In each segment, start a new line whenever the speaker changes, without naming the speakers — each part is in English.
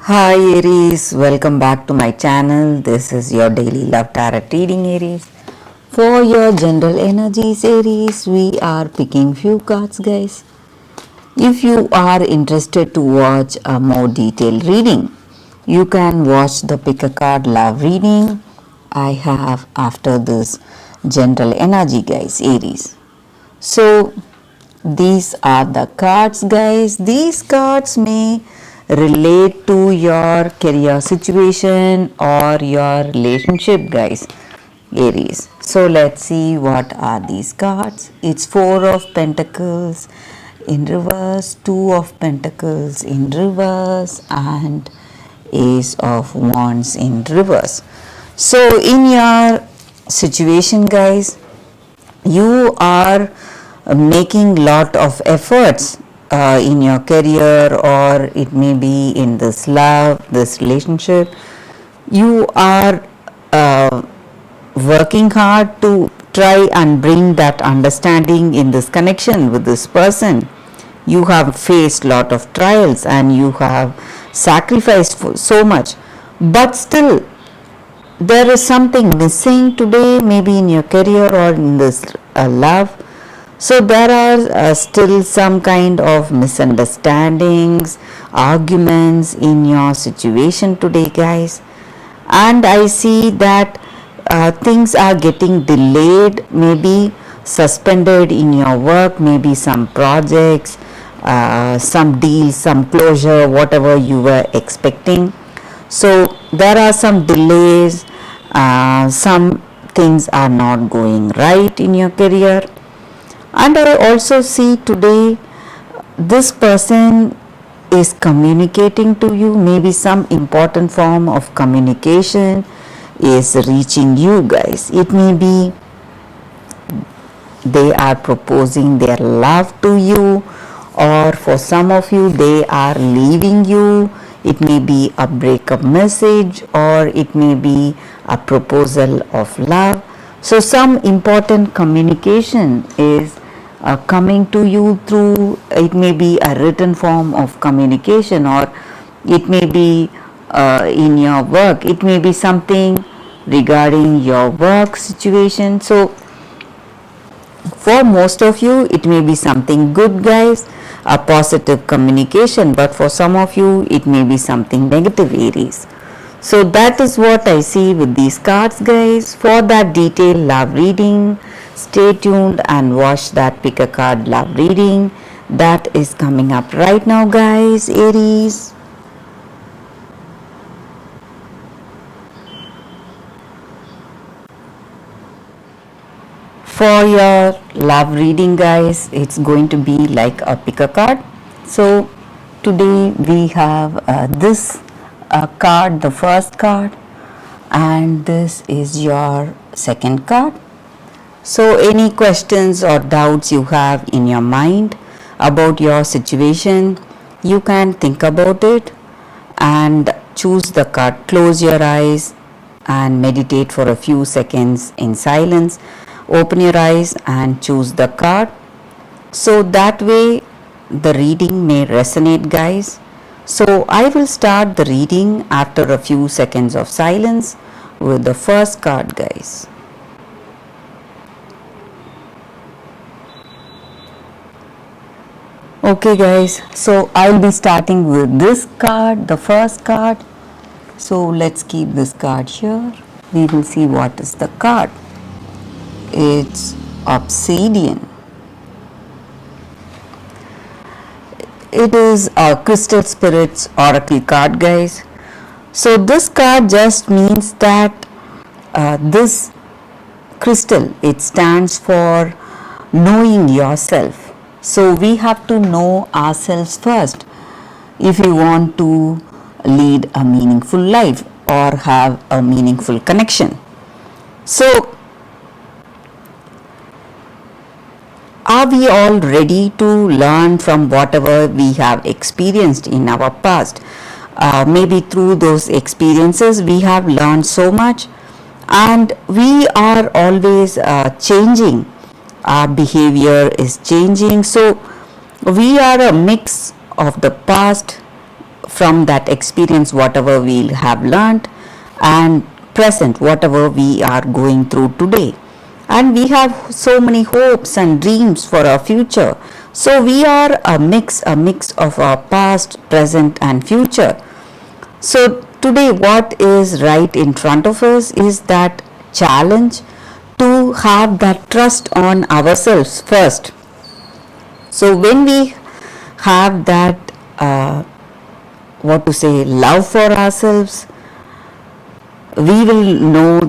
Hi Aries, welcome back to my channel. This is your daily love tarot reading, Aries. For your general energies, Aries, we are picking few cards, guys. If you are interested to watch a more detailed reading, you can watch the pick a card love reading I have after this general energy, guys, Aries. So these are the cards, guys. These cards may relate to your career situation or your relationship, guys, Aries. So let's see what are these cards. It's Four of Pentacles in reverse, Two of Pentacles in reverse, and Ace of Wands in reverse. So in your situation, guys, you are making lot of efforts in your career, or it may be in this love, this relationship. You are working hard to try and bring that understanding in this connection with this person. You have faced lot of trials and you have sacrificed for so much, but still there is something missing today, maybe in your career or in this love. So there are still some kind of misunderstandings, arguments in your situation today, guys. And I see that things are getting delayed, maybe suspended in your work, maybe some projects, some deals, some closure, whatever you were expecting. So there are some delays, some things are not going right in your career. And I also see today this person is communicating to you, maybe some important form of communication is reaching you, guys. It may be they are proposing their love to you, or for some of you they are leaving you. It may be a breakup message, or it may be a proposal of love. So some important communication is coming to you through, it may be a written form of communication, or it may be in your work, it may be something regarding your work situation. So for most of you it may be something good, guys, a positive communication, but for some of you it may be something negative, Aries. So that is what I see with these cards, guys. For that detailed love reading, stay tuned and watch that pick a card love reading that is coming up right now, guys, Aries. For your love reading, guys, it's going to be like a pick a card. So today we have this card, the first card, and this is your second card. So any questions or doubts you have in your mind about your situation, you can think about it and choose the card. Close your eyes and meditate for a few seconds in silence. Open your eyes and choose the card. So that way the reading may resonate, guys. So I will start the reading after a few seconds of silence with the first card, guys. Okay, guys, so I'll be starting with this card, the first card. So let's keep this card here. We will see what is the card. It's Obsidian. It is a Crystal Spirits Oracle card, guys. So this card just means that this crystal, it stands for knowing yourself. So we have to know ourselves first if we want to lead a meaningful life or have a meaningful connection. So are we all ready to learn from whatever we have experienced in our past? Maybe through those experiences we have learned so much, and we are always changing. Our behavior is changing. So we are a mix of the past from that experience whatever we have learned, and present whatever we are going through today. And we have so many hopes and dreams for our future. So we are a mix of our past, present and future. So today what is right in front of us is that challenge to have that trust on ourselves first. So when we have that love for ourselves, we will know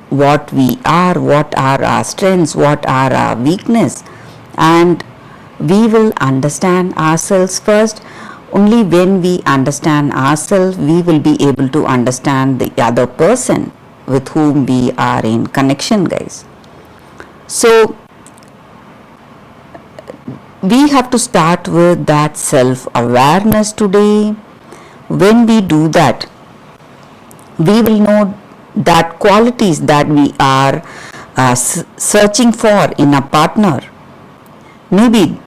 what we are, what are our strengths, what are our weakness, and we will understand ourselves first. Only when we understand ourselves, we will be able to understand the other person with whom we are in connection, guys. So we have to start with that self-awareness today. When we do that, we will know that qualities that we are searching for in a partner. Maybe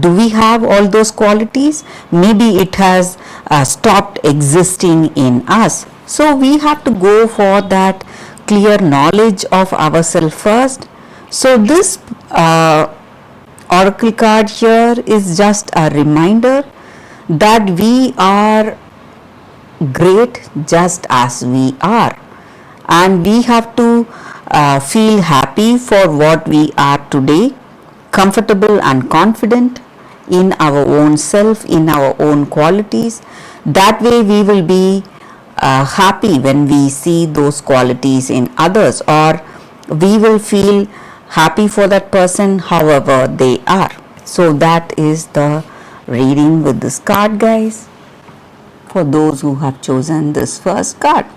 do we have all those qualities? Maybe it has stopped existing in us. So we have to go for that clear knowledge of ourselves first. So this oracle card here is just a reminder that we are great just as we are, and we have to feel happy for what we are today, comfortable and confident in our own self, in our own qualities. That way we will be happy when we see those qualities in others, or we will feel happy for that person however they are. So that is the reading with this card, guys, for those who have chosen this first card.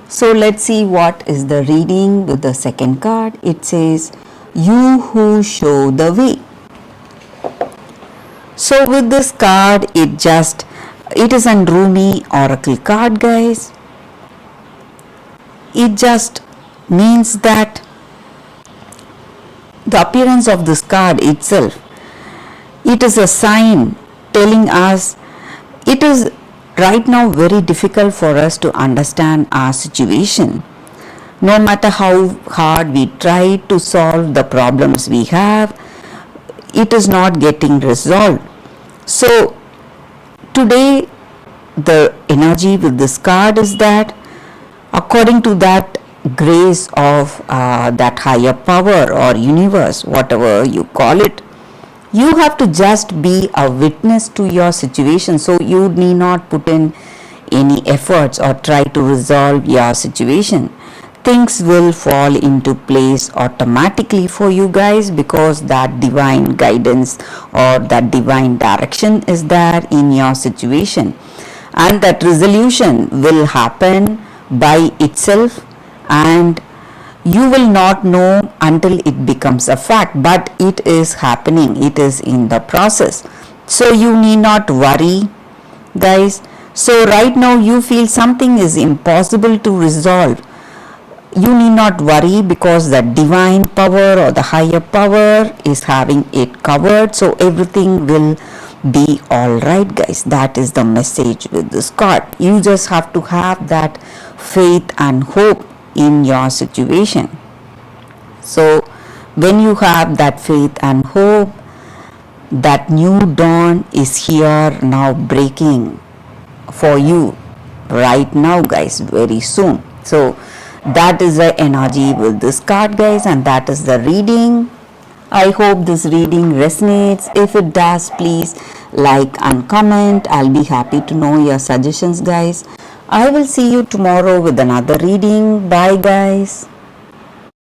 So let's see what is the reading with the second card. It says, you who show the way. So with this card, it is an Rumi oracle card, guys. It just means that the appearance of this card itself, it is a sign telling us it is right now very difficult for us to understand our situation. No matter how hard we try to solve the problems we have, it is not getting resolved. So today the energy with this card is that according to that grace of that higher power or universe, whatever you call it, you have to just be a witness to your situation. So you need not put in any efforts or try to resolve your situation. Things will fall into place automatically for you guys, because that divine guidance or that divine direction is there in your situation, and that resolution will happen by itself, and you will not know until it becomes a fact, but it is happening, it is in the process. So you need not worry, guys. So right now you feel something is impossible to resolve. You need not worry, because the divine power or the higher power is having it covered. So everything will be alright, guys. That is the message with this card. You just have to have that faith and hope in your situation. So when you have that faith and hope, that new dawn is here now, breaking for you right now, guys, very soon. So that is the energy with this card, guys, and that is the reading. I hope this reading resonates. If it does, please like and comment. I'll be happy to know your suggestions, guys. I will see you tomorrow with another reading. Bye, guys.